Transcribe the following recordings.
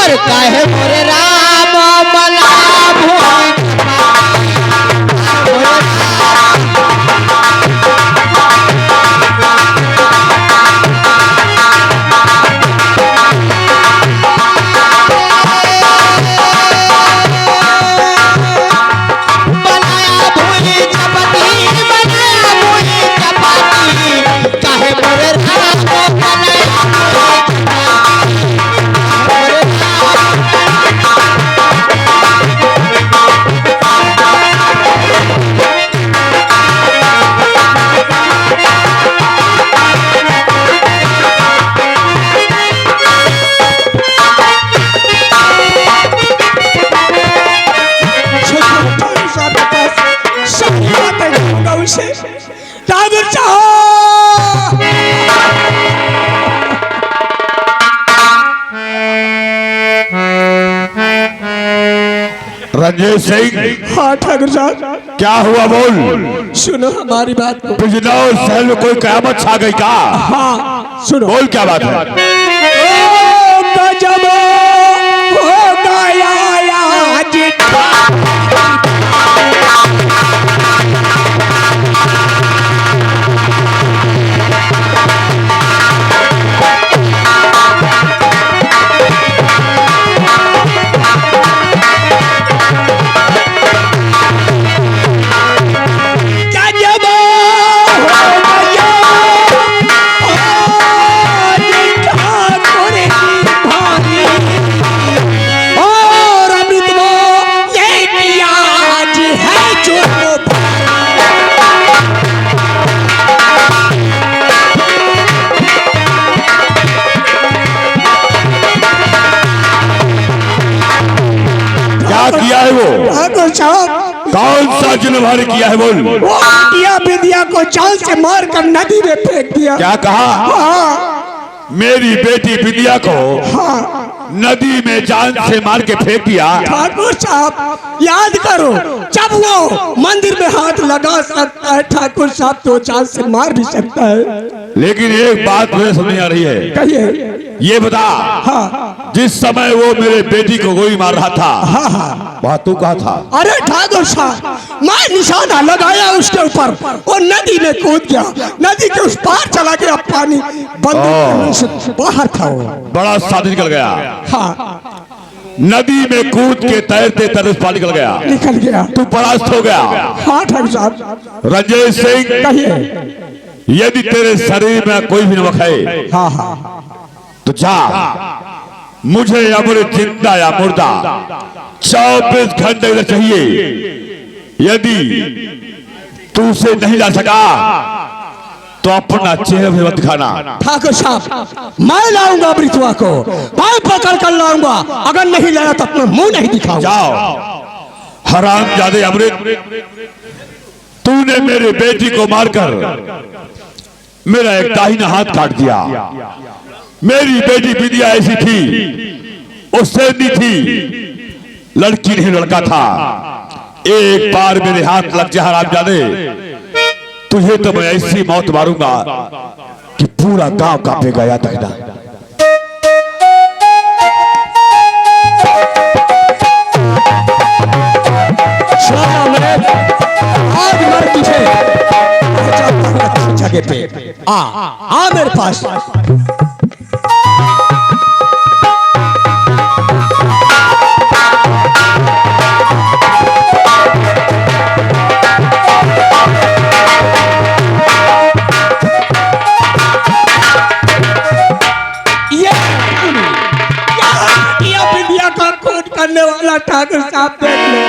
और काहे मोरे राम मला भूमि रंजीत सिंह। हाँ ठाकुर साहब। क्या हुआ बोल। सुनो हमारी बात को। बिजनौर शहर में कोई कयामत छा गई का। हाँ सुनो। बोल क्या बात है। गजब हो गया आज किया है वो। ठाकुर साहब कौन सा जुल्म किया है बोल। वो विद्या को जाल से मार कर नदी में फेंक दिया। क्या कहा। हाँ। मेरी बेटी विद्या को हाँ। नदी में जान से मार के फेंक दिया। ठाकुर साहब याद करो जब वो मंदिर में हाथ लगा सकता है ठाकुर साहब तो जान से मार भी सकता है। लेकिन एक बात मुझे समझ नहीं आ रही है। कहिए। ये बता। हाँ। जिस समय वो मेरे बेटी को गोली मार रहा था। हाँ हाँ। वह तू कहा था। अरे ठाकुर साहब मैं निशाना लगाया उसके ऊपर वो नदी में कूद गया। नदी के उस पार चला गया पानी बंद से बाहर था वो। बड़ा साथी निकल गया। हाँ। नदी में कूद के तैरते तैरते पार निकल गया। निकल गया। तू परास्त हो गया। हाँ ठाकुर साहब। रंजीत सिंह कहिए। यदि तेरे शरीर में कोई भी नमक है। हाँ हाँ। तो जा मुझे अमृत जिंदा या मुर्दा 24 घंटे चाहिए। यदि तू उसे नहीं ला सका तो अपना चेहरा भी मत दिखाना। ठाकुर साहब मैं लाऊंगा अमृतवा को मैं पकड़ कर लाऊंगा। अगर नहीं लाया तो अपना मुंह नहीं दिखाऊंगा। जाओ हरामजादे अमृत तूने मेरी बेटी को मारकर मेरा एक दाहिना हाथ काट दिया। मेरी बेटी विद्या ऐसी थी उससे नहीं थी लड़की नहीं लड़का था। एक बार मेरे हाथ लग जा हरामजादे तुझे तो मैं ऐसी मौत मारूंगा कि पूरा गांव कांपेगा याद रखना। आज मैं तुझे अच्छी जगह पे आ मेरे पास। करने वाला ठाकुर साहब देख ले।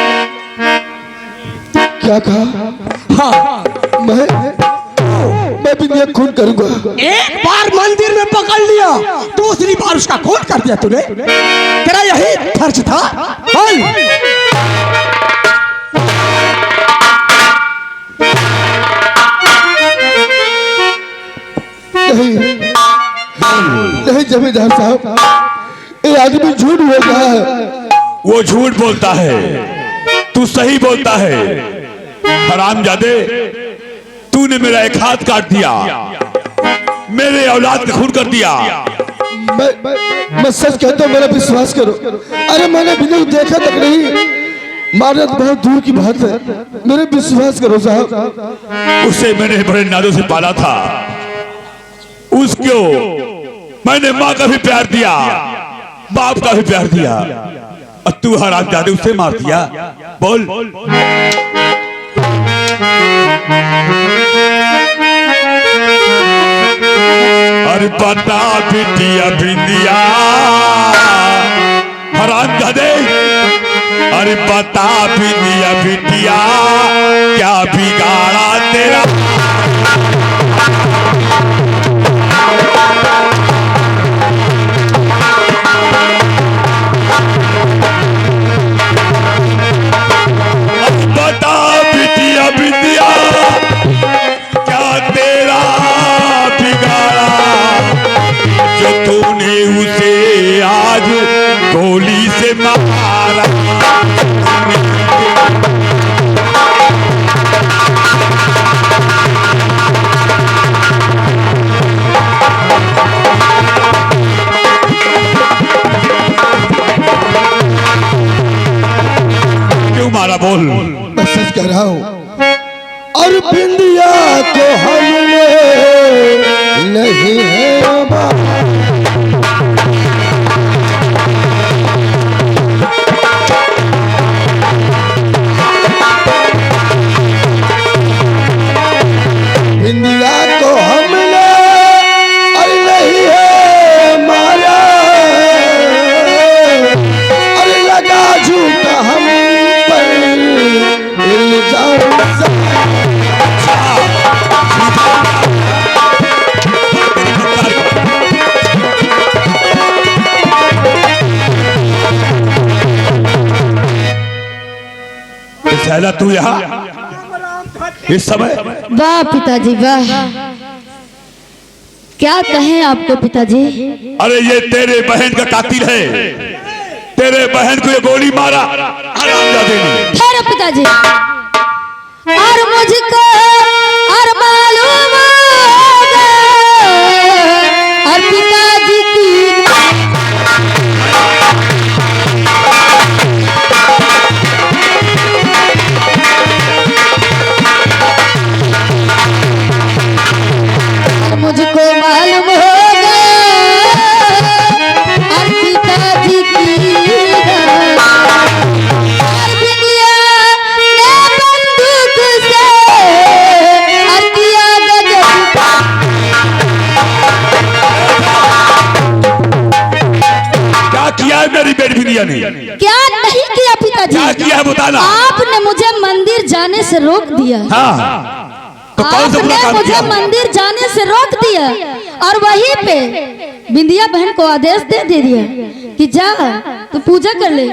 क्या कहा। हाँ मैं विद्या खून करूंगा। एक बार मंदिर में पकड़ लिया दूसरी बार उसका खून कर दिया तूने। तेरा यही फर्ज था। बोल। नहीं जमींदार साहब ये आदमी झूठ बोल रहा है। वो झूठ बोलता है तू सही बोलता है। हरामजादे तूने मेरा एक हाथ काट दिया मेरे औलाद का खून कर दिया। मैं सच कहता हूँ, मेरा विश्वास करो। अरे मैंने बिंदी को देखा तक नहीं, मारना तो बहुत दूर की बात है, मेरे विश्वास करो साहब। उसे मैंने बड़े नाजों से पाला था, उसको मैंने माँ का भी प्यार दिया, बाप का भी प्यार दिया, और तू हरामजादे उसे मार दिया। बोल अरे बता बिटिया बिंदिया हरामजादे, अरे बता बिटिया बिटिया क्या बिगाड़ा तेरा। बता बिटिया बिंदिया क्या तेरा बिगाड़ा, जो तूने उसे आज गोली से मारा। क्यों मारा बोल। मैं सच कह रहा हूँ, और बिंदिया को हमने नहीं है बिंदिया को हमने और नहीं है मारा, और लगा झूठा हम पर इल्जाम। सहला तू यहाँ इस समय? वाह पिताजी वाह, क्या कहें आपको पिताजी। अरे ये तेरे बहन का कातिल है, तेरे बहन को ये गोली मारा हरामजादे ने। ठहरो पिताजी, और मुझको और मालूम होगा, और पिताजी की मुझको मालूम होगा, और पिताजी की और बिटिया ने बंदूक से और किया गजब। क्या किया है मेरी बेटी बिंदिया ने? क्या नहीं किया पिताजी? क्या किया है बताना। आपने मुझे मंदिर जाने से रोक दिया। हाँ तो कौन सा बुरा आपने काम मुझे किया? मंदिर जाने से रोक दिया, और वहीं पे बिंदिया बहन को आदेश दे दिया कि जा तू पूजा कर ले।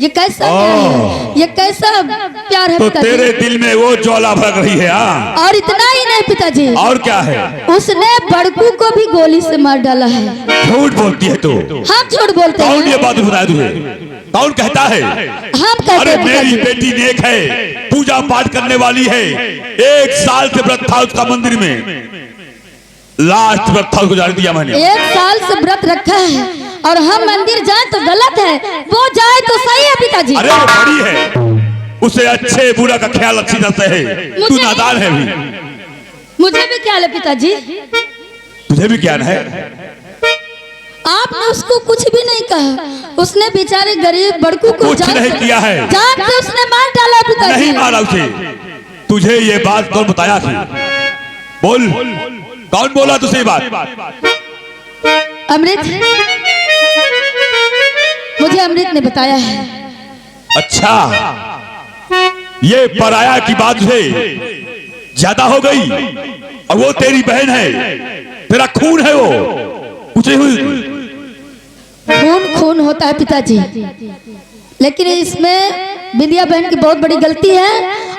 ये कैसा प्यार है, ये कैसा प्यार है तो पिताजी। तेरे दिल में वो ज्वाला भड़क रही है। हाँ और इतना ही नहीं पिताजी, और क्या है? उसने बड़कू को भी गोली से मार डाला है। झूठ बोलती है तू। हम झूठ बोलते कौन ये हैं? बात बताया तुझे? कौन कहता है? हम कहते अरे हैं मेरी पिताजी। बेटी नेक है, पूजा पाठ करने वाली है, 1 साल से व्रत था उसका मंदिर में, लास्ट व्रत था उसको जाने दिया मैंने। 1 साल से व्रत रखा है, और हम मंदिर जाए तो गलत है, वो जाए तो सही है पिताजी। अरे वो बड़ी है, उसे अच्छे बुरा का ख्याल अच्छी तरह से है, तू मुझे- नादान है भी। मुझे भी ख्याल है पिताजी। तुझे भी ज्ञान है? आपने उसको कुछ भी नहीं कहा, उसने बेचारे गरीब बड़कू को कुछ नहीं किया है। जान से उसने मार डाला पिताजी। नहीं मारा उसे। तुझे ये बात कौन बताया थी? बोल, कौन बोला तुझे ये बात? अमृत, मुझे अमृत ने बताया है। अच्छा, ये पराया की बात है, ज्यादा हो गई, और वो तेरी बहन है, तेरा खून है, वो पूछे हुई। खून खून होता है पिताजी, लेकिन इसमें बिंदिया बहन की बहुत बड़ी गलती है,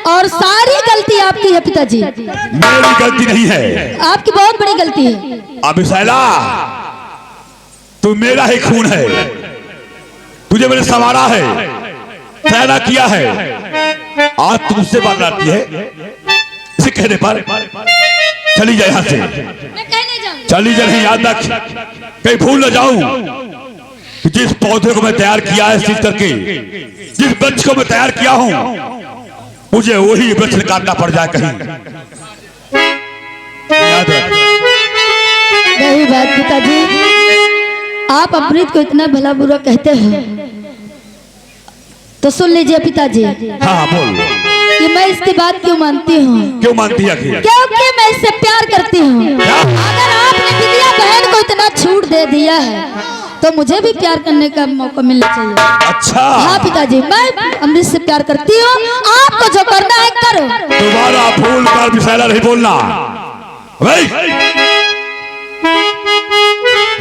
और सारी गलती आपकी है पिताजी। मेरी गलती नहीं है, आपकी बहुत बड़ी गलती है। अब सैला तू मेरा ही खून है, तुझे मैंने संवारा है, फैला किया है, आज तुम मुझसे बात लाती है, इसे कहने पर चली जाए यहाँ से। मैं कहीं नहीं जाऊंगी। चली जा रही याद रख, कहीं भूल न जाऊं कि जिस पौधे को मैं तैयार किया है सींच करके, जिस वृक्ष को मैं तैयार किया हूं, मुझे वही वृक्ष काटना पड़ जाए कहीं। याद रख। यही बात पिताजी, आप अमृत को इतना भला बुरा कहते हैं तो सुन लीजिए पिताजी। हाँ बोल। कि मैं इसकी बात क्यों मानती हूँ? क्यों मानती है? क्योंकि मैं इससे प्यार करती हूँ। अगर आपने विद्या बहन को इतना छूट दे दिया है तो मुझे भी प्यार करने का मौका मिलना चाहिए। अच्छा। हाँ पिताजी, मैं अमृत से प्यार करती हूँ, आपको जो करना है करो। दोबारा भूल कर विशाला नहीं बोलना।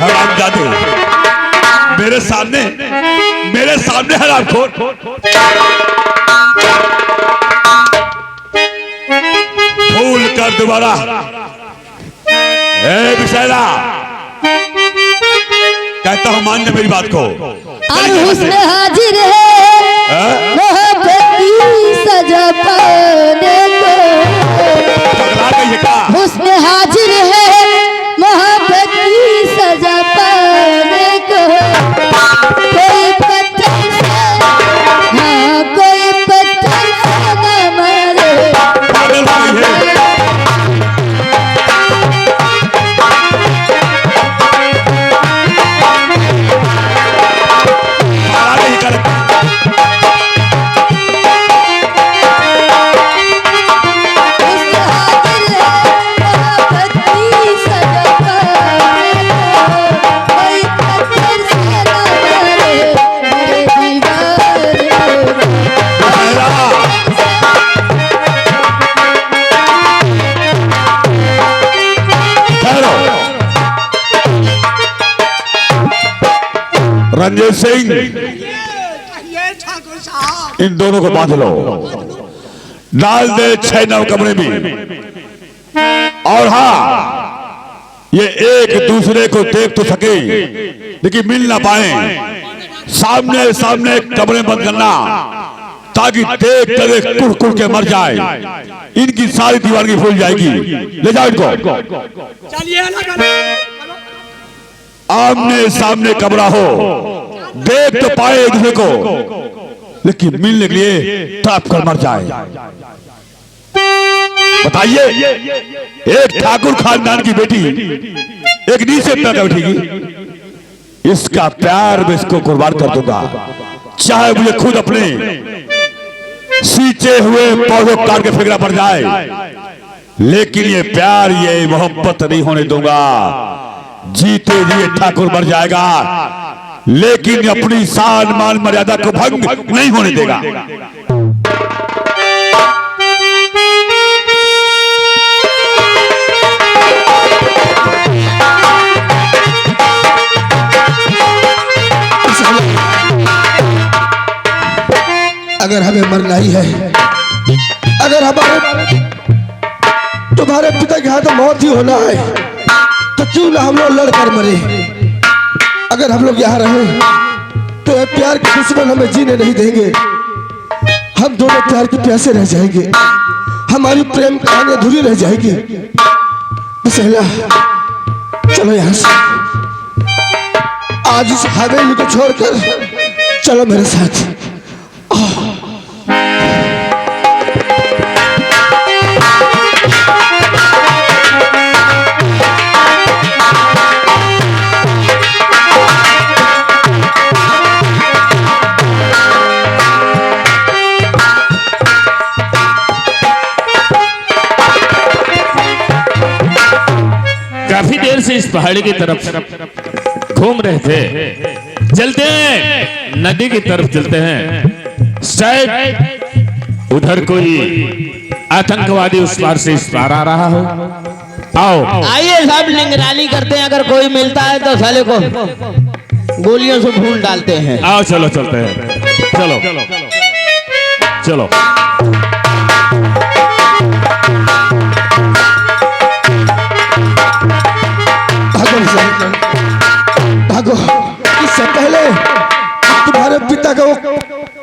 हरामजादे, मेरे सामने हरामखोर। भूल कर दोबारा विशाला कहता हूं, मान जा मेरी बात को। और हुस्न हाजिर है मोहब्बत की सजा पाने को। पगला गई क्या? हुस्न हाजिर है मोहब्बत की सजा पाने को। कोई पत्थर से, हाँ कोई पत्थर से न मारे। पागल हो गई है। रंजीत सिंह, इन दोनों को बांध लो, डाल दे 6-9 कमरे में। और हाँ, ये एक दूसरे को देख तो सके लेकिन मिल ना पाए। सामने सामने कमरे बंद करना ताकि देख कर कुड़ के मर जाए। इनकी सारी दीवानगी भूल जाएगी। ले जाओ इनको। आमने सामने कमरा हो, देख तो पाए एक दूसरे को लेकिन मिलने के लिए तड़प कर मर जाए। बताइए, एक ठाकुर खानदान की बेटी एक नीचे पैदा उठेगी, इसका प्यार मैं इसको कुर्बान कर दूंगा, चाहे मुझे खुद अपने सींचे हुए पौधों काट के फेंकना पड़ जाए, लेकिन ये प्यार ये मोहब्बत नहीं होने दूंगा। जीते जी ठाकुर मर जाएगा लेकिन अपनी शान मान मर्यादा को भंग नहीं होने देगा। अगर हमें मरना ही है, अगर हमारे तुम्हारे पिता के हाथ मौत ही होना है तो क्यों ना हम लोग लड़कर मरे। अगर हम लोग यहाँ रहे तो ये प्यार के दुश्मन हमें जीने नहीं देंगे। हम दोनों प्यार के प्यासे रह जाएंगे, हमारी प्रेम कहानी अधूरी रह जाएगी। बिसहला, चलो यहाँ से, आज इस हवेली को छोड़कर चलो मेरे साथ। काफी देर से इस पहाड़ी की तरफ घूम रहे थे। चलते हैं नदी की तरफ, चलते हैं, शायद उधर कोई आतंकवादी उस पार से इस पार आ रहा हो। आओ आइए सब निगरानी करते हैं, अगर कोई मिलता है तो साले को गोलियों से भून डालते हैं। आओ चलो चलते हैं, चलो चलो। भागो, इससे पहले तुम्हारे पिता का वो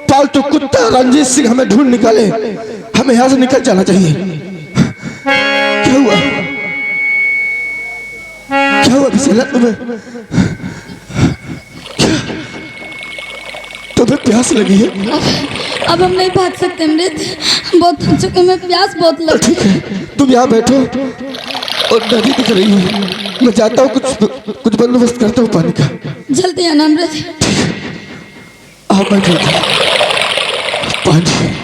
पालतू कुत्ता रंजीत सिंह हमें ढूंढ निकाले। हमें यहाँ से निकल जाना चाहिए। क्या हुआ? चला तुम्हें प्यास लगी है? अब हम नहीं भाग सकते अमृत, बहुत थक चुके, हमें प्यास बहुत लगी। ठीक है, तुम यहाँ बैठो और नदी दिख रही है, मैं जाता हूँ कुछ बंदोबस्त करता हूँ पानी का। जल्दी आना अमृत। आप बैठो, पानी।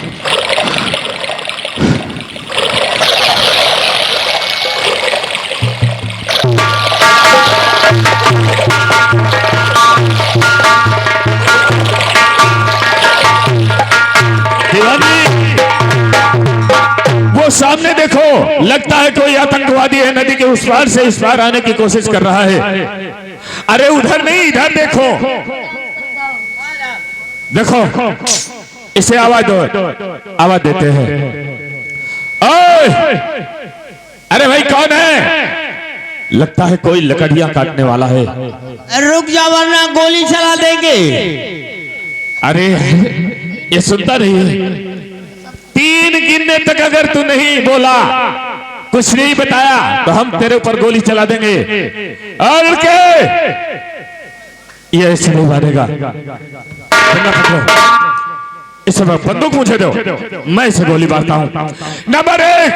वो सामने देखो, लगता है कोई आतंकवादी है, नदी के उस पार से इस पार आने की कोशिश कर रहा है। अरे उधर नहीं, इधर देखो, देखो, इसे आवाज दो, आवाज देते हैं। ओए! अरे भाई कौन है? लगता है कोई लकड़ियां काटने वाला है। रुक जा वरना गोली चला देंगे। अरे ये सुनता नहीं है? 3 गिनने तक अगर तू नहीं बोला, कुछ नहीं बताया, तो हम तेरे ऊपर गोली चला देंगे। और के ये ऐसे नहीं मानेगा। इस समय बंदूक मुझे दो, मैं इसे गोली मारता हूं। Number 1,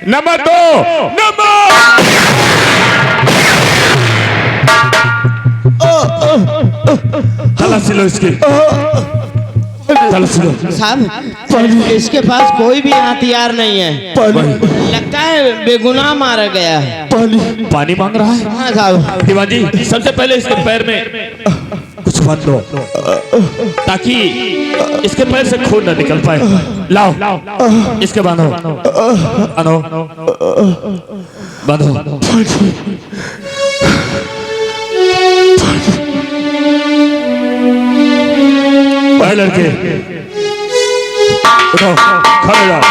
number 2, number. तलाशी लो इसकी, तलाशी लो। साहब, इसके पास कोई भी हथियार नहीं है, लगता है बेगुनाह मारा गया है। पानी मांग रहा है। हाँ साहब। दीवान जी, सबसे पहले इसके पैर में कुछ बांध दो, ताकि इसके पैर से खून न निकल पाए। लाओ, इसके बांधो, बांधो, बांधो। लड़के उठो, खड़े जाओ,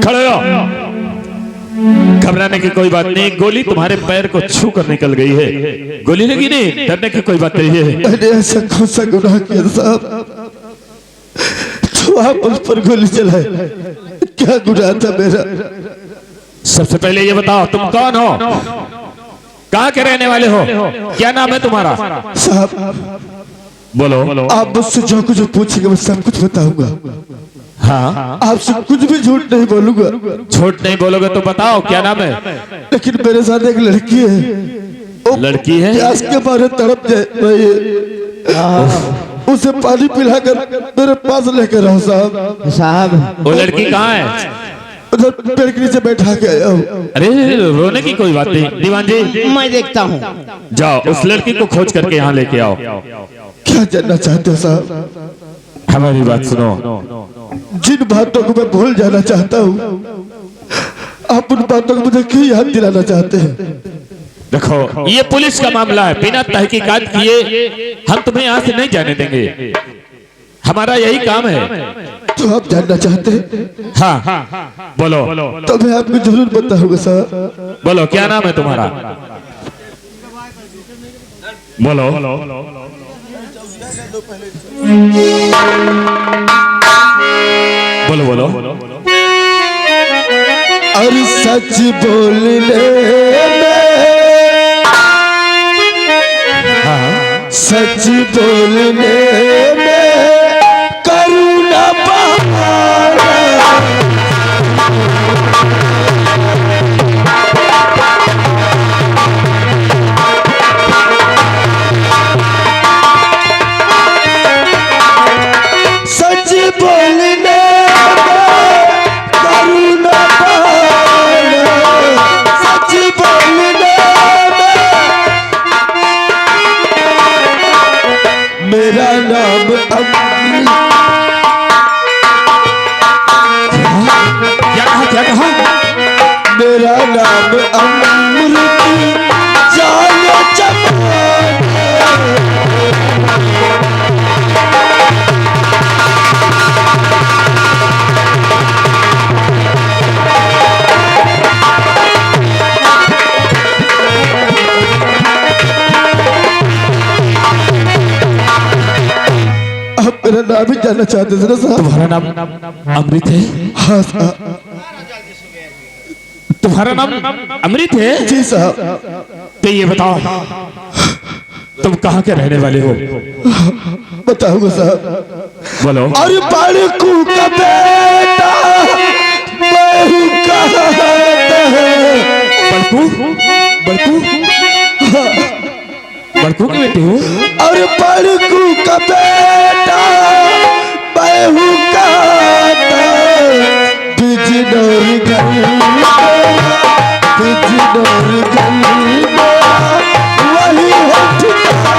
खड़े जाओ। घबराने की कोई बात नहीं, गोली तुम्हारे पैर को छू कर निकल गई है, गोली लगी नहीं, डरने की कोई बात नहीं है। मैंने ऐसा कौन सा गुनाह किया साहब, तो आप उस पर गोली चलाए? क्या गुनाह था मेरा? सबसे पहले ये बताओ, तुम कौन हो, कहाँ के रहने वाले हो, क्या नाम है तुम्हारा? साहब बोलो। आप मुझसे जो कुछ पूछेंगे मैं सब कुछ बताऊंगा। हाँ, आपसे कुछ भी झूठ नहीं बोलूंगा। झूठ नहीं बोलोगे तो बताओ क्या नाम है? लेकिन मेरे साथ एक लड़की है, लड़की है? प्यास के मारे तड़प रही है, उसे पानी पिलाकर मेरे पास लेकर आओ साहब। साहब, वो लड़की कहाँ है? उधर पेड़ के नीचे बैठा के आया हूँ। अरे रोने की कोई बात नहीं, दीवान जी मैं देखता हूँ। जाओ उस लड़की को खोज करके यहाँ लेके आओ। क्या जानना चाहते हो साहब? हमारी बात सुनो। जिन बातों को मैं भूल जाना चाहता हूँ, आप उन बातों को मुझे क्यों याद दिलाना चाहते हैं? देखो, ये पुलिस का मामला है, बिना तहकीकात किए हम तुम्हें यहाँ से नहीं जाने देंगे, हमारा यही काम है। तो आप जानना चाहते हैं? हाँ, बोलो। तो मैं आपको जरूर बताऊंगा साहब। बोलो, क्या नाम है तुम्हारा? बोलो। बोलो बोलो। और सच बोलने में, सच बोलने में करुणा बहाना, सच बोलने में करुणा बहाना, सच बोलने में मेरा नाम अमृत। क्या कहा? मेरा नाम अमृत जाने जमाना। आप मेरा नाम ही जानना चाहते थे ना साहब? तुम्हारा नाम अमृत है? हाँ साहब। तुम्हारा तुम्हारा नाम अमृत है? जी साहब। तो ये बताओ तुम कहाँ के रहने वाले हो? बताऊंगा साहब। बोलो। अरे बड़कू का बेटा बहू कहता है। बड़कू बड़कू बड़कू की बेटी हो? अरे बड़कू का बेटा बहू कहता है। बिजनौर गली वही है ठिकाना।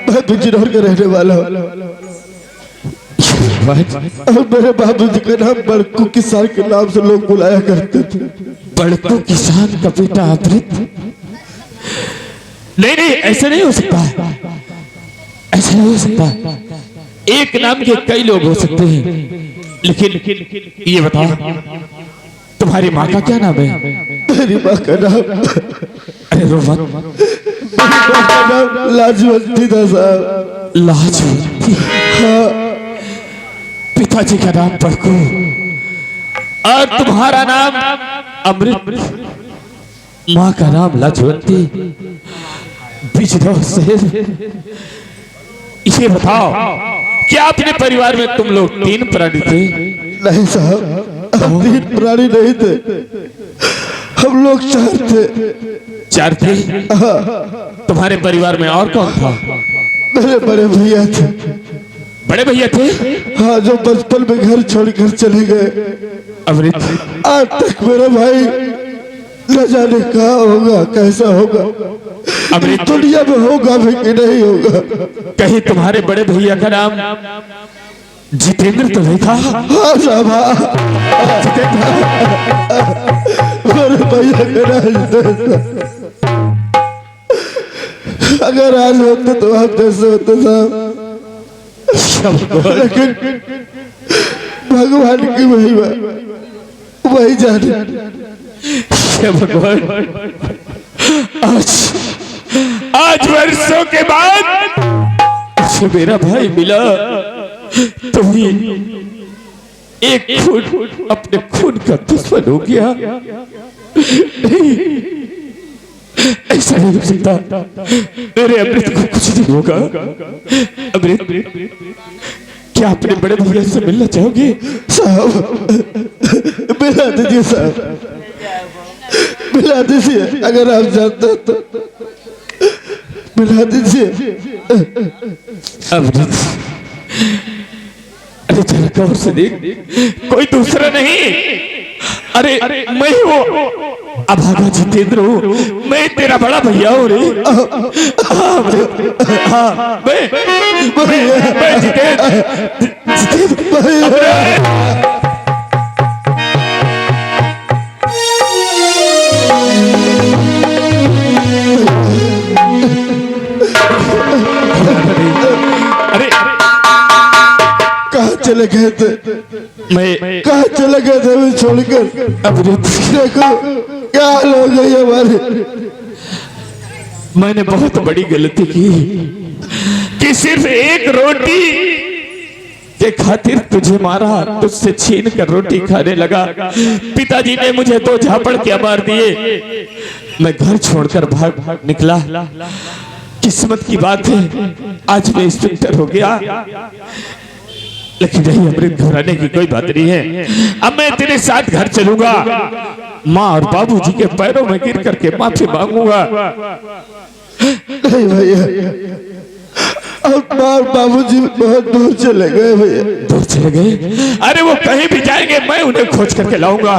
मैं बिजनौर का रहने वाला हूँ और मेरे बाबूजी का नाम बड़कू किसान के नाम से लोग बुलाया करते थे। बड़कू किसान का बेटा अमृत? नहीं नहीं, ऐसा नहीं हो सकता, ऐसा नहीं हो सकता। एक नाम के कई लोग हो सकते हैं, लेकिन ये बताओ तुम्हारी माँ का क्या नाम है? मेरी माँ का नाम, अरे रो मत। लाजवंती था साहब। लाजवंती? हाँ। पिताजी का नाम बड़कू और तुम्हारा नाम अमृत, माँ का नाम लाजवंती। बिजनौर शहर। इसे बताओ क्या अपने परिवार में तुम लोग 3 प्राणी थे? नहीं साहब, हम 3 प्राणी नहीं थे, हम लोग 4 थे। 4 थे? तुम्हारे परिवार में और कौन था? मेरे बड़े भैया थे। बड़े भैया थे? हाँ, जो बचपन में घर छोड़कर चले गए। अमृत, आज तक मेरा भाई न जाने कहाँ होगा, कैसा होगा, अमृत दुनिया में होगा भी कि नहीं होगा। कहीं तुम्हारे बड़े भैया का नाम जितेंद्र तो नहीं था? हाँ साहब, मेरे भैया का नाम जितेंद्र। अगर आज होते तो आप जैसे होते साहब, लेकिन भगवान की महिमा वही जाने। भगवान, आज वर्षों के बाद उसे मेरा भाई मिला, तो भी एक खून अपने खून का दुश्मन हो गया। ऐसा नहीं हो सकता, मेरे अमृत को कुछ नहीं होगा। अमृत, क्या अपने बड़े भैया से मिलना चाहोगे? साहब मिला दीजिए साहब, मिला दीजिए, अगर आप जानते तो मिला दीजिए। अमृत, अरे जरा गौर से देख, कोई दूसरा नहीं, अरे मैं ही हूँ, अभागा जितेंद्र हूँ, मैं तेरा बड़ा भैया हूँ रे। हाँ, मैं जितेंद्र। अरे कहाँ चले गए थे? मैं कहाँ चले गए थे हमें छोड़कर? अमृत, देखो क्या हाल हो गई हमारी। मैंने बहुत बड़ी गलती की कि सिर्फ एक रोटी के खातिर तुझे मारा, तुझसे छीन कर रोटी खाने लगा। पिताजी ने मुझे 2 झापड़ क्या मार दिए, मैं घर छोड़कर भाग निकला। किस्मत की बात है, आज मैं इंस्पेक्टर हो गया। लेकिन नहीं अमृत, घबराने की कोई बात नहीं है। अब मैं तेरे साथ घर चलूंगा, माँ और बाबूजी के पैरों में गिर करके माफी मांगूंगा। नहीं भैया, अब बाबूजी बहुत दूर चले गए भैया। दूर चले गए? अरे वो कहीं भी जाएंगे, मैं उन्हें खोज करके लाऊंगा,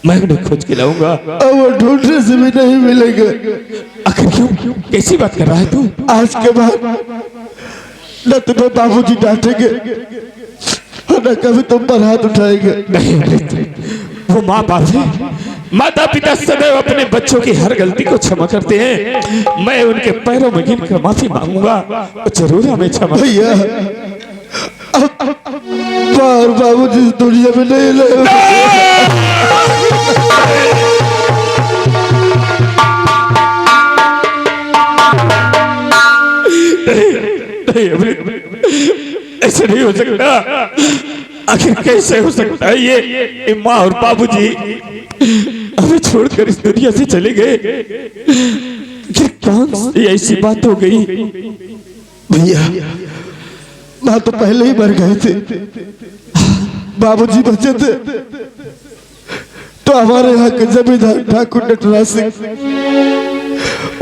मैं उन्हें खोज के लाऊंगा। अब वो ढूंढने से भी नहीं मिलेंगे। आखिर क्यों? कैसी बात कर रहा है तू? आज के बाद न तुम्हें बाबूजी डांटेंगे और न कभी तुम पर हाथ उठाएंगे। नहीं अमृत, वो माँ बाप है, माता पिता सदैव अपने बच्चों की हर गलती को क्षमा करते हैं। मैं उनके पैरों में गिर कर माफी मांगूंगा, जरूर हमें क्षमा। भैया अब और बाबूजी इस दुनिया में नहीं रहे। नहीं अमृत, ऐसे नहीं हो सकता। आखिर कैसे हो सकता है ये माँ और बाबूजी हमें छोड़कर इस दुनिया से चले गए। आखिर कौन सी ऐसी बात हो गई? भैया माँ तो पहले ही मर गए थे, बाबूजी बचे थे तो हमारे यहाँ के जमींदार ठाकुर नटराज सिंह,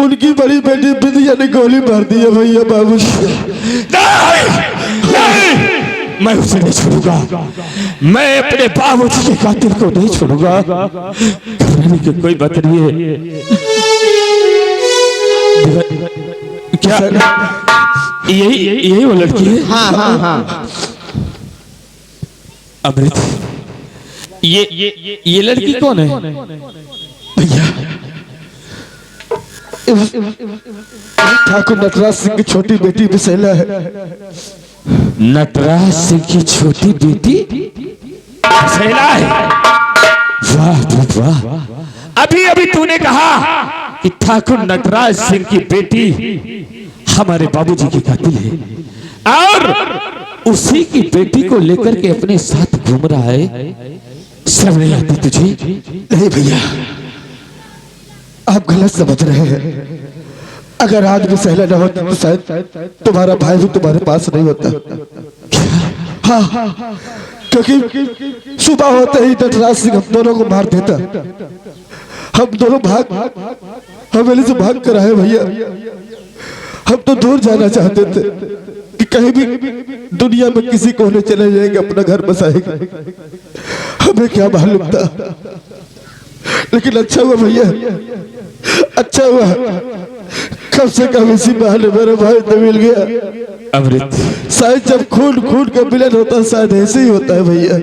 उनकी बड़ी बेटी बिंदिया ने गोली मार दी है भैया बाबूजी। मैं उसे नहीं छोड़ूंगा, मैं अपने बाबूजी के कातिल को नहीं छोड़ूंगा। घबराने की कोई बात नहीं है। क्या यही वो लड़की है? हाँ हाँ हाँ। अमृत, ये लड़की कौन है? भैया ठाकुर नटराज सिंह की छोटी बेटी बिसेला है। नटराज सिंह की छोटी बेटी बिसेला है? वाह अमृत वाह। अभी अभी तूने कहा कि ठाकुर नटराज सिंह की बेटी हमारे बाबूजी की कातिल है और उसी की बेटी को लेकर के अपने साथ घूम रहा है। शर्म नहीं आती तुझे? नहीं भैया, आप गलत समझ रहे हैं। अगर आज भी सहला न होता तो शायद तुम्हारा भाई भी तुम्हारे पास नहीं होता। हाँ, क्योंकि सुबह होते ही नटराज सिंह हम दोनों को मार देता। हम दोनों हवेली से भाग कर आए भैया। हम तो दूर जाना चाहते थे कि कहीं भी दुनिया में किसी कोने चले जाएंगे, अपना घर बसाएंगे। हमें क्या मालूम था, लेकिन अच्छा हुआ भैया, अच्छा हुआ। कम से कम इसी बहाने मेरा भाई तो मिल गया। अमृत, शायद जब खून खून का मिलन होता है शायद ऐसे ही होता है भैया।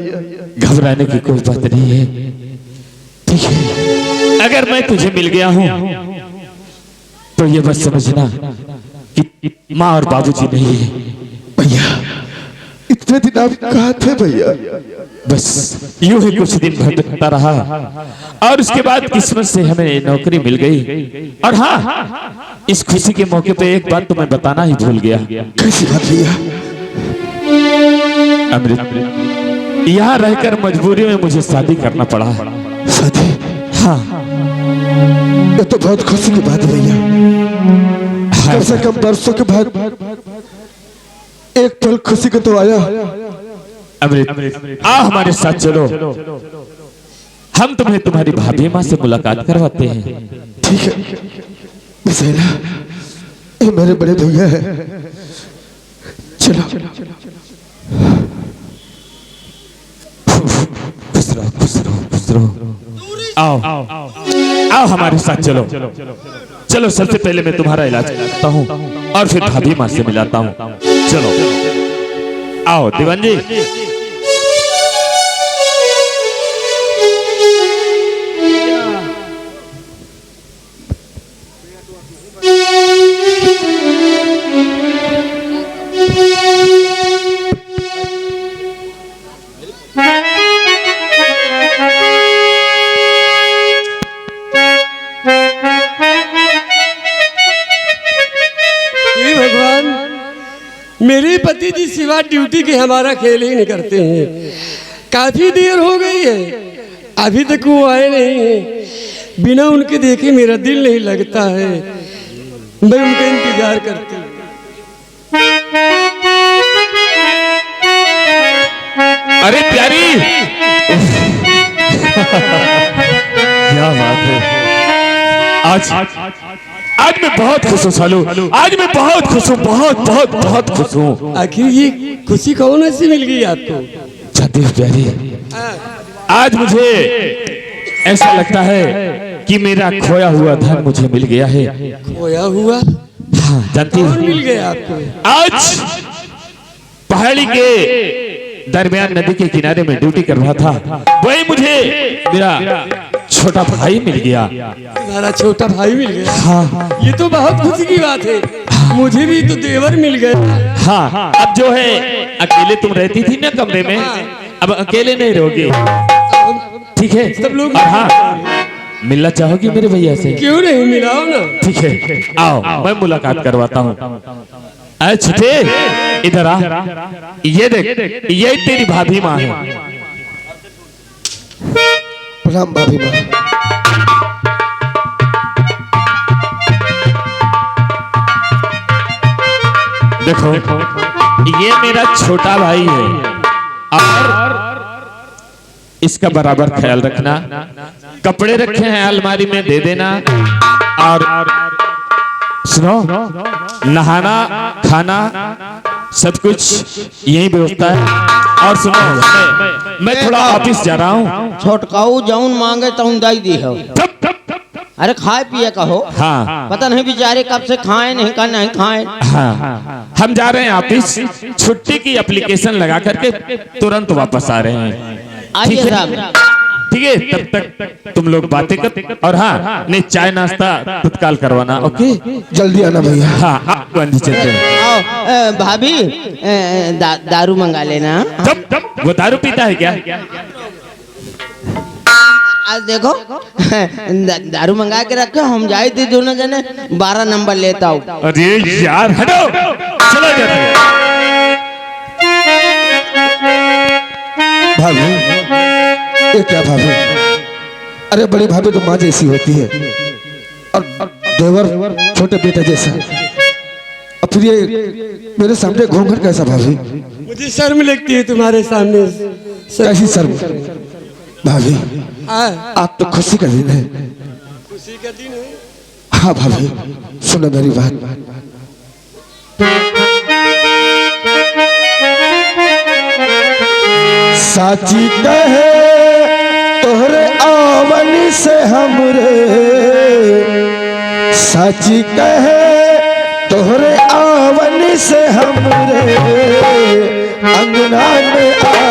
घबराने की कोई बात नहीं है, ठीक है। अगर मैं तुझे मिल गया हूं तो ये बस समझना कि माँ और बाबूजी नहीं है। भैया इतने दिन आप कहाँ थे भैया? बस यूं ही कुछ दिन भटकता रहा और उसके बाद किस्मत से हमें नौकरी मिल गई। और हाँ, इस खुशी के मौके पे एक बात तो मैं बताना ही भूल गया। कैसी बात भैया? अमृत, यहाँ रहकर मजबूरी में मुझे शादी करना पड़ा। शादी? हाँ, ये तो बहुत खुशी की बात है भैया। कम से कम बरसों के बाद एक पल खुशी को तो आया। अमृत, आ हमारे साथ चलो, हम तुम्हें तुम्हारी भाभी माँ से मुलाकात करवाते हैं। ठीक है बिसेला, ये मेरे बड़े भैया है, चलो। खुश रहो, खुश रहो, खुश रहो। आओ आओ हमारे साथ चलो। चलो, सबसे पहले मैं तुम्हारा इलाज करता हूँ और फिर भाभी माँ से मिलाता हूँ। चलो आओ दीवान जी। मेरे पति जी सिवा ड्यूटी के हमारा खेल ही नहीं करते हैं। काफी देर हो गई है, अभी तक वो आए नहीं हैं। बिना उनके देखे मेरा दिल नहीं लगता है, मैं उनका इंतजार करती हूँ। अरे प्यारी, क्या बात है। आज मैं बहुत खुश हूँ सालू, आज मैं बहुत खुश हूँ, बहुत बहुत बहुत खुश हूँ। आखिर ये खुशी कौन ऐसी मिल गई आपको? देख प्यारी, आज मुझे ऐसा लगता है कि मेरा खोया हुआ धन मुझे मिल गया है। खोया हुआ? हाँ, जानती कौन हूँ। मिल गया आपको? आज पहाड़ी के दरमियान नदी के किनारे में ड्यूटी कर रहा था, वही मुझे मेरा छोटा भाई मिल गया। तुम्हारा छोटा भाई मिल गया? हाँ, ये तो बहुत खुशी की बात है। मुझे भी तो देवर मिल गया। हाँ, अब जो है अकेले तुम रहती थी ना कमरे में, अब अकेले नहीं रहोगी, ठीक है? सब लोग और हाँ, मिलना चाहोगी मेरे भैया से? क्यों नहीं, मिलाओ ना। ठीक है, आओ मैं मुलाकात करवाता हूँ। अरे छुटे, इधर आ, ये देख, ये तेरी भाभी माँ है। प्रणाम भाभी माँ। देखो, ये मेरा छोटा भाई है और इसका बराबर ख्याल रखना। कपड़े रखे हैं अलमारी में, दे देना। और सुनो, नहाना खाना सब कुछ यही व्यवस्था है। और सुनो, मैं थोड़ा ऑफिस जा रहा हूँ। छोटकाऊ जौन मांगे तौन दाई दी हो। अरे खाए पिए कहो। हाँ पता नहीं बेचारे कब से खाए नहीं का नहीं खाए। हाँ, हम जा रहे हैं ऑफिस, छुट्टी की एप्लीकेशन लगा करके तुरंत वापस आ रहे हैं। आइए साहब। ठीक है, तब तक तुम लोग बातें कर। और हाँ, नहीं चाय नाश्ता तत्काल करवाना। ओके, जल्दी आना भैया। हाँ, आप अंदर चलते हैं। आओ भाभी, दारू मंगा लेना। वो दारू पीता है क्या? आज देखो दारू मंगा के रखे, हम जाए थे दोनों जने 12 नंबर लेता हूँ। अरे यार हटो, चला जाता है। भाभी, ये क्या भाभी? अरे बड़ी भाभी तो माँ जैसी होती है और देवर छोटे बेटे जैसा। और फिर ये मेरे सामने घूमकर कैसा भाभी? मुझे शर्म लगती है तुम्हारे सामने। कैसी शर्म? भाभी, हाँ, आप तो खुशी का दिन है। खुशी का दिन है। हाँ भाभी, सुनो मेरी बात। साची कहे तोहरे आवन से हमरे, साची कहे तोहरे आवन से हमरे, अंगना में आई